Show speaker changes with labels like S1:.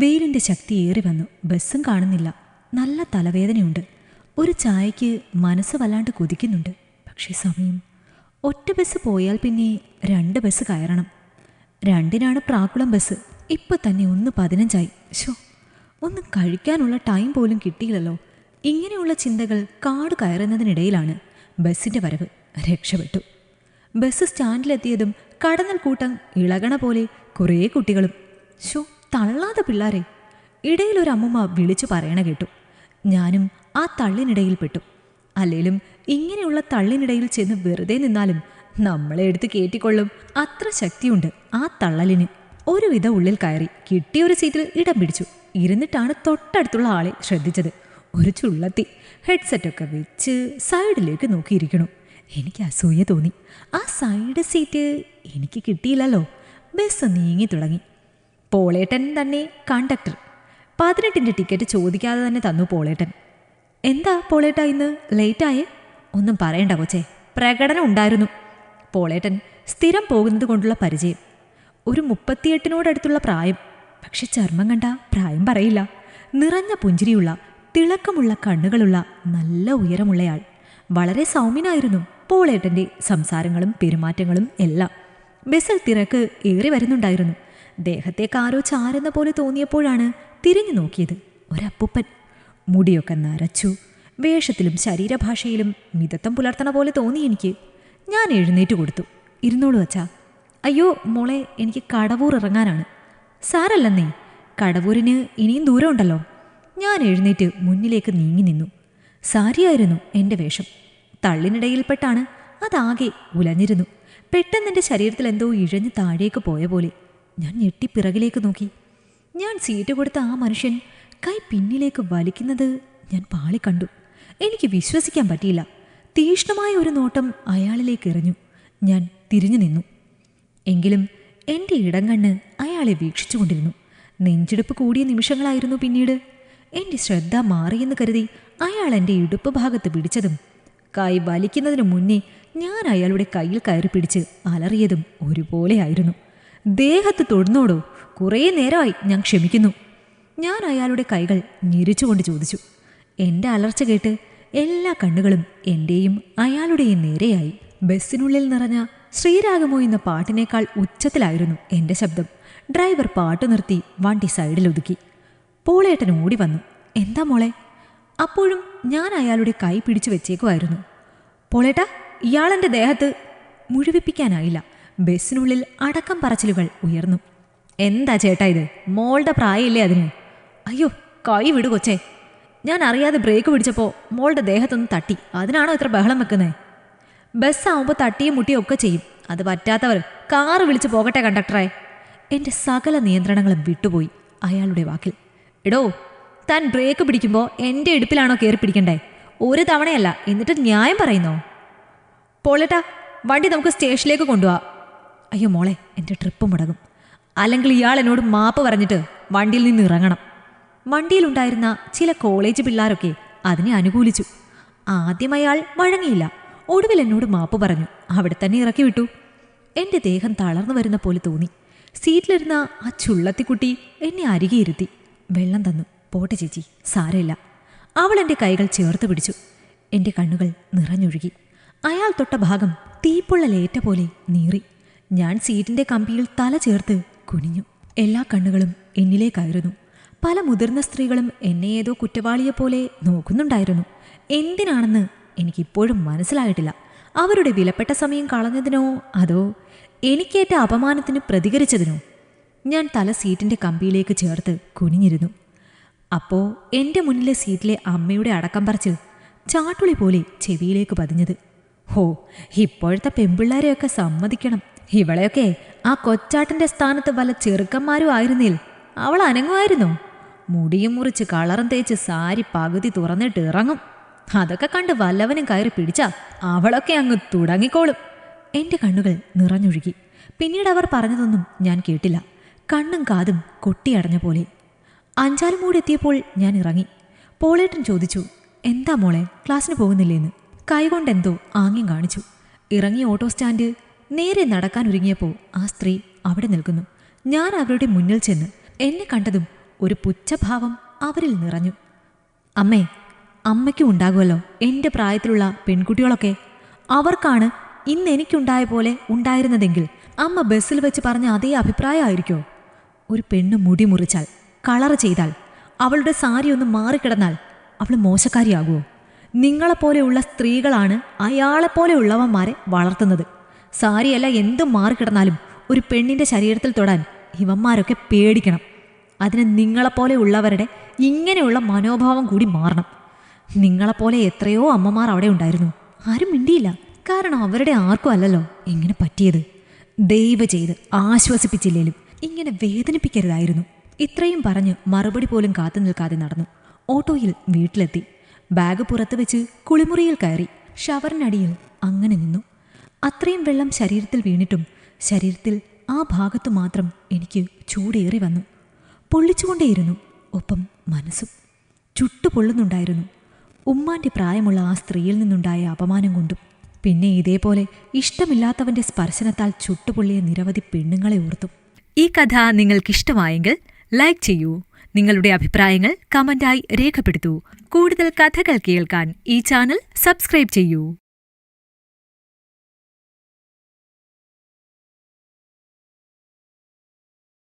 S1: വെയിലിൻ്റെ ശക്തി ഏറി വന്നു. ബസ്സും കാണുന്നില്ല. നല്ല തലവേദനയുണ്ട്. ഒരു ചായയ്ക്ക് മനസ്സ് വല്ലാണ്ട് കൊതിക്കുന്നുണ്ട്. പക്ഷേ സമയം. ഒറ്റ ബസ് പോയാൽ പിന്നെ 2 ബസ് കയറണം. 2-നാണ് പ്രാക്കുളം ബസ്. ഇപ്പം തന്നെ 1:15 ശോ, ഒന്നും കഴിക്കാനുള്ള ടൈം പോലും കിട്ടിയില്ലല്ലോ. ഇങ്ങനെയുള്ള ചിന്തകൾ കാട് കയറുന്നതിനിടയിലാണ് ബസ്സിൻ്റെ വരവ്. രക്ഷപ്പെട്ടു. ബസ് സ്റ്റാൻഡിലെത്തിയതും കടന്നൽ കൂട്ടം ഇളകണ പോലെ കുറേ കുട്ടികളും. ശോ, തള്ളാതെ പിള്ളാരെ. ഇടയിലൊരമ്മൂമ്മ വിളിച്ചു പറയണ കേട്ടു. ഞാനും ആ തള്ളിനിടയിൽ പെട്ടു. അല്ലേലും ഇങ്ങനെയുള്ള തള്ളിനിടയിൽ ചെന്ന് വെറുതെ നിന്നാലും നമ്മളെ എടുത്ത് കയറ്റിക്കൊള്ളും. അത്ര ശക്തിയുണ്ട് ആ തള്ളലിന്. ഒരുവിധ ഉള്ളിൽ കയറി കിട്ടിയൊരു സീറ്റിൽ ഇടം പിടിച്ചു. ഇരുന്നിട്ടാണ് തൊട്ടടുത്തുള്ള ആളെ ശ്രദ്ധിച്ചത്. ഒരു ചുള്ളത്തി ഹെഡ്സെറ്റൊക്കെ വെച്ച് സൈഡിലേക്ക് നോക്കിയിരിക്കണു. എനിക്ക് അസൂയ തോന്നി. ആ സൈഡ് സീറ്റ് എനിക്ക് കിട്ടിയില്ലല്ലോ. ബസ് നീങ്ങി തുടങ്ങി. പോളേട്ടൻ തന്നെ കണ്ടക്ടർ. 18-ൻ്റെ ടിക്കറ്റ് ചോദിക്കാതെ തന്നെ തന്നു പോളേട്ടൻ. എന്താ പോളേട്ടാ ഇന്ന് ലേറ്റായേ? ഒന്നും പറയണ്ട കൊച്ചേ, പ്രകടനം ഉണ്ടായിരുന്നു. പോളേട്ടൻ സ്ഥിരം പോകുന്നത് കൊണ്ടുള്ള പരിചയം. ഒരു 38-നോടടുത്തുള്ള പ്രായം. പക്ഷെ ചർമ്മം കണ്ട പ്രായം പറയില്ല. നിറഞ്ഞ പുഞ്ചിരിയുള്ള തിളക്കമുള്ള കണ്ണുകളുള്ള നല്ല ഉയരമുള്ളയാൾ. വളരെ സൗമ്യനായിരുന്നു പോളേട്ടൻ്റെ സംസാരങ്ങളും പെരുമാറ്റങ്ങളും എല്ലാം. ബസ്സിൽ തിരക്ക് ഏറി വരുന്നുണ്ടായിരുന്നു. ദേഹത്തേക്കാരോ ചാരുന്ന പോലെ തോന്നിയപ്പോഴാണ് തിരിഞ്ഞു നോക്കിയത്. ഒരപ്പൂപ്പൻ. മുടിയൊക്കെ നരച്ചു. വേഷത്തിലും ശരീരഭാഷയിലും മിതത്വം പുലർത്തണ പോലെ തോന്നി എനിക്ക്. ഞാൻ എഴുന്നേറ്റ് കൊടുത്തു. ഇരുന്നോളൂ അച്ഛാ. അയ്യോ മോളെ, എനിക്ക് കടവൂർ ഇറങ്ങാനാണ്. സാരല്ലെന്നേ, കടവൂരിന് ഇനിയും ദൂരമുണ്ടല്ലോ. ഞാൻ എഴുന്നേറ്റ് മുന്നിലേക്ക് നീങ്ങി നിന്നു. സാരിയായിരുന്നു എൻ്റെ വേഷം. തള്ളിനിടയിൽപ്പെട്ടാണ് അതാകെ ഉലഞ്ഞിരുന്നു. പെട്ടെന്നെൻ്റെ ശരീരത്തിൽ എന്തോ ഇഴഞ്ഞ് താഴേക്ക് പോയ പോലെ. ഞാൻ ഞെട്ടി പിറകിലേക്ക് നോക്കി. ഞാൻ സീറ്റ് കൊടുത്ത ആ മനുഷ്യൻ കൈ പിന്നിലേക്ക് വലിക്കുന്നത് ഞാൻ പാളിക്കണ്ടു. എനിക്ക് വിശ്വസിക്കാൻ പറ്റിയില്ല. തീക്ഷ്ണമായ ഒരു നോട്ടം അയാളിലേക്ക് എറിഞ്ഞു. ഞാൻ തിരിഞ്ഞു നിന്നു. എങ്കിലും എൻ്റെ ഇടം കണ്ണ് അയാളെ വീക്ഷിച്ചുകൊണ്ടിരുന്നു. നെഞ്ചിടിപ്പ് കൂടിയ നിമിഷങ്ങളായിരുന്നു പിന്നീട്. എൻ്റെ ശ്രദ്ധ മാറിയെന്ന് കരുതി അയാൾ എൻ്റെ ഇടുപ്പ് ഭാഗത്ത് പിടിച്ചതും കൈ വലിക്കുന്നതിന് മുന്നേ ഞാൻ അയാളുടെ കയ്യിൽ കയറി പിടിച്ച് അലറിയതും ഒരുപോലെയായിരുന്നു. ദേഹത്ത് തൊടുന്നോടോ? കുറേ നേരമായി ഞാൻ ക്ഷമിക്കുന്നു. ഞാൻ അയാളുടെ കൈകൾ ഞെരിച്ചുകൊണ്ട് ചോദിച്ചു. എൻ്റെ അലർച്ച കേട്ട് എല്ലാ കണ്ണുകളും എൻ്റെയും അയാളുടെയും നേരെയായി. ബസ്സിനുള്ളിൽ നിറഞ്ഞ ശ്രീരാഗമോ എന്ന പാട്ടിനേക്കാൾ ഉച്ചത്തിലായിരുന്നു എൻ്റെ ശബ്ദം. ഡ്രൈവർ പാട്ട് നിർത്തി വണ്ടി സൈഡിലൊതുക്കി. പോളേട്ടൻ ഓടി വന്നു. എന്താ മോളെ? അപ്പോഴും ഞാൻ അയാളുടെ കൈ പിടിച്ചു വെച്ചേക്കുമായിരുന്നു. പോളേട്ടാ, ഇയാളെൻ്റെ ദേഹത്ത്. മുഴുവിപ്പിക്കാനായില്ല. ബസ്സിനുള്ളിൽ അടക്കം പറച്ചിലുകൾ ഉയർന്നു. എന്താ ചേട്ടാ ഇത്? മോളുടെ പ്രായമില്ലേ അതിന്? അയ്യോ, കൈ വിടു കൊച്ചേ. ഞാൻ അറിയാതെ ബ്രേക്ക് പിടിച്ചപ്പോൾ മോളുടെ ദേഹത്തൊന്ന് തട്ടി. അതിനാണോ ഇത്ര ബഹളം വെക്കുന്നത്? ബസ്സാവുമ്പോൾ തട്ടിയും മുട്ടിയും ഒക്കെ ചെയ്യും. അത് പറ്റാത്തവർ കാറ് വിളിച്ച് പോകട്ടെ കണ്ടക്ടറെ. എൻ്റെ സകല നിയന്ത്രണങ്ങളും വിട്ടുപോയി അയാളുടെ വാക്കിൽ. എടോ, താൻ ബ്രേക്ക് പിടിക്കുമ്പോൾ എൻ്റെ ഇടുപ്പിലാണോ കയറി പിടിക്കണ്ടേ? ഒരു തവണയല്ല, എന്നിട്ട് ന്യായം പറയുന്നോ? പോളേട്ടാ, വണ്ടി നമുക്ക് സ്റ്റേഷനിലേക്ക് കൊണ്ടുപോവാം. അയ്യോ മോളെ, എൻ്റെ ട്രിപ്പ് മുടങ്ങും. അല്ലെങ്കിൽ ഇയാൾ എന്നോട് മാപ്പ് പറഞ്ഞിട്ട് വണ്ടിയിൽ നിന്ന് ഇറങ്ങണം. വണ്ടിയിലുണ്ടായിരുന്ന ചില കോളേജ് പിള്ളേരൊക്കെ അതിനെ അനുകൂലിച്ചു. ആദ്യം അയാൾ വഴങ്ങിയില്ല. ഒടുവിൽ എന്നോട് മാപ്പ് പറഞ്ഞു. അവിടെ തന്നെ ഇറക്കി വിട്ടു. എൻ്റെ ദേഹം തളർന്നു വരുന്ന പോലെ തോന്നി. സീറ്റിലിരുന്ന ആ ചുള്ളത്തിക്കുട്ടി എന്നെ അരികെ ഇരുത്തി. വെള്ളം തന്നു. പോട്ടെ ചേച്ചി, സാരമില്ല. അവൾ എൻ്റെ കൈകൾ ചേർത്ത് പിടിച്ചു. എൻ്റെ കണ്ണുകൾ നിറഞ്ഞൊഴുകി. അയാൾ തൊട്ട ഭാഗം തീപ്പൊള്ളലേറ്റ പോലെ നീറി. ഞാൻ സീറ്റിൻ്റെ കമ്പിയിൽ തല ചേർത്ത് കുനിഞ്ഞു. എല്ലാ കണ്ണുകളും എന്നിലേക്കായിരുന്നു. പല മുതിർന്ന സ്ത്രീകളും എന്നെ ഏതോ കുറ്റവാളിയെപ്പോലെ നോക്കുന്നുണ്ടായിരുന്നു. എന്തിനാണെന്ന് എനിക്കിപ്പോഴും മനസ്സിലായിട്ടില്ല. അവരുടെ വിലപ്പെട്ട സമയം കളഞ്ഞതിനോ അതോ എനിക്കേറ്റ അപമാനത്തിന് പ്രതികരിച്ചതിനോ? ഞാൻ തല സീറ്റിൻ്റെ കമ്പിയിലേക്ക് ചേർത്ത് കുനിഞ്ഞിരുന്നു. അപ്പോൾ എൻ്റെ മുന്നിലെ സീറ്റിലെ അമ്മയുടെ അടക്കം പറച്ചിൽ ചാട്ടുളി പോലെ ചെവിയിലേക്ക് പതിഞ്ഞത്. ഹോ, ഇപ്പോഴത്തെ പെൺപിള്ളേരെയൊക്കെ സമ്മതിക്കണം. ഇവളെയൊക്കെ ആ കൊച്ചാട്ടിൻ്റെ സ്ഥാനത്ത് വല്ല ചെറുക്കന്മാരും ആയിരുന്നിൽ അവൾ അനങ്ങുമായിരുന്നോ? മുടിയും മുറിച്ച് കളറും തേച്ച് സാരി പകുതി തുറന്നിട്ട് ഇറങ്ങും. അതൊക്കെ കണ്ട് വല്ലവനും കയറി പിടിച്ചാ അവളൊക്കെ അങ്ങ് തുടങ്ങിക്കോളും. എൻ്റെ കണ്ണുകൾ നിറഞ്ഞൊഴുകി. പിന്നീട് അവർ പറഞ്ഞതൊന്നും ഞാൻ കേട്ടില്ല. കണ്ണും കാതും കൊട്ടിയടഞ്ഞ പോലെ. അഞ്ചാലുമൂട് എത്തിയപ്പോൾ ഞാൻ ഇറങ്ങി. പോളേട്ടൻ ചോദിച്ചു, എന്താ മോളെ, ക്ലാസ്സിന് പോകുന്നില്ലേന്ന്. കൈകൊണ്ടെന്തോ ആംഗ്യം കാണിച്ചു. ഇറങ്ങി ഓട്ടോ സ്റ്റാൻഡ് നേരെ നടക്കാനൊരുങ്ങിയപ്പോൾ ആ സ്ത്രീ അവിടെ നിൽക്കുന്നു. ഞാൻ അവരുടെ മുന്നിൽ ചെന്ന് എന്നെ കണ്ടതും ഒരു പുച്ഛഭാവം അവരിൽ നിറഞ്ഞു. അമ്മേ, അമ്മയ്ക്കും ഉണ്ടാകുമല്ലോ എൻ്റെ പ്രായത്തിലുള്ള പെൺകുട്ടികളൊക്കെ. അവർക്കാണ് ഇന്ന് എനിക്കുണ്ടായ പോലെ ഉണ്ടായിരുന്നതെങ്കിൽ അമ്മ ബസ്സിൽ വെച്ച് പറഞ്ഞ അതേ അഭിപ്രായമായിരിക്കോ? ഒരു പെണ്ണ് മുടി മുറിച്ചാൽ, കളർ ചെയ്താൽ, അവളുടെ സാരി ഒന്ന് മാറിക്കിടന്നാൽ അവൾ മോശക്കാരിയാകുമോ? നിങ്ങളെപ്പോലെയുള്ള സ്ത്രീകളാണ് അയാളെപ്പോലെയുള്ളവന്മാരെ വളർത്തുന്നത്. സാരിയല്ല എന്തും മാറിക്കിടന്നാലും ഒരു പെണ്ണിൻ്റെ ശരീരത്തിൽ തൊടാൻ ഇവന്മാരൊക്കെ പേടിക്കണം. അതിന് നിങ്ങളെപ്പോലെയുള്ളവരുടെ ഇങ്ങനെയുള്ള മനോഭാവം കൂടി മാറണം. നിങ്ങളെപ്പോലെ എത്രയോ അമ്മമാർ അവിടെ ഉണ്ടായിരുന്നു. ആരും മിണ്ടിയില്ല. കാരണം അവരുടെ ആർക്കും അല്ലല്ലോ ഇങ്ങനെ പറ്റിയത്. ദയവ് ചെയ്ത് ആശ്വസിപ്പിച്ചില്ലേലും ഇങ്ങനെ വേദനിപ്പിക്കരുതായിരുന്നു. ഇത്രയും പറഞ്ഞ് മറുപടി പോലും കാത്തു നിൽക്കാതെ നടന്നു. ഓട്ടോയിൽ വീട്ടിലെത്തി. ബാഗ് പുറത്ത് വെച്ച് കുളിമുറിയിൽ കയറി ഷവറിനടിയിൽ അങ്ങനെ നിന്നു. അത്രയും വെള്ളം ശരീരത്തിൽ വീണിട്ടും ശരീരത്തിൽ ആ ഭാഗത്തു മാത്രം എനിക്ക് ചൂടേറി വന്നു. പൊള്ളിച്ചുകൊണ്ടേയിരുന്നു. ഒപ്പം മനസ്സും ചുട്ടുപൊള്ളുന്നുണ്ടായിരുന്നു. ഉമ്മാൻ്റെ പ്രായമുള്ള ആ സ്ത്രീയിൽ നിന്നുണ്ടായ അപമാനം കൊണ്ടും പിന്നെ ഇതേപോലെ ഇഷ്ടമില്ലാത്തവൻ്റെ സ്പർശനത്താൽ ചുട്ടുപൊള്ളിയ നിരവധി പെണ്ണുങ്ങളെ ഓർത്തും.
S2: ഈ കഥ നിങ്ങൾക്കിഷ്ടമായെങ്കിൽ ലൈക്ക് ചെയ്യൂ. നിങ്ങളുടെ അഭിപ്രായങ്ങൾ കമന്റായി രേഖപ്പെടുത്തൂ. കൂടുതൽ കഥകൾ കേൾക്കാൻ ഈ ചാനൽ സബ്സ്ക്രൈബ് ചെയ്യൂ.